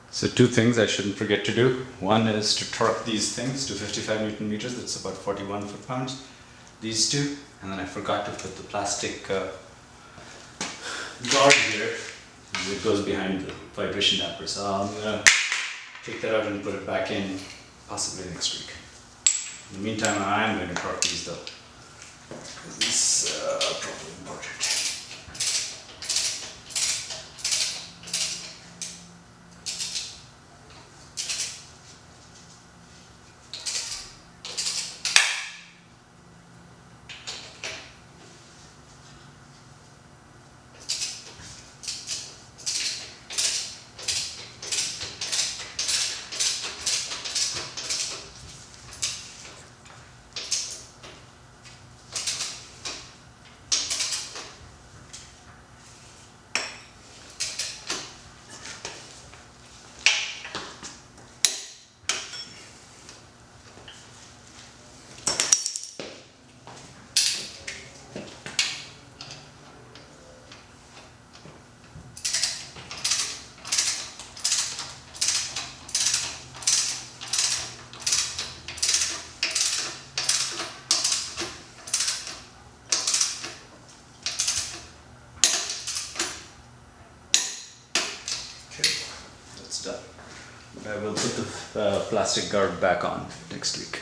So two things I shouldn't forget to do. One is to torque these things to 55 Newton meters, that's about 41 foot-pounds. These two, and then I forgot to put the plastic guard here. It goes behind the vibration damper. So I'm gonna take that out and put it back in possibly next week. In the meantime, I am going to torque these though, because these are probably important. That's done. I will put the plastic guard back on next week.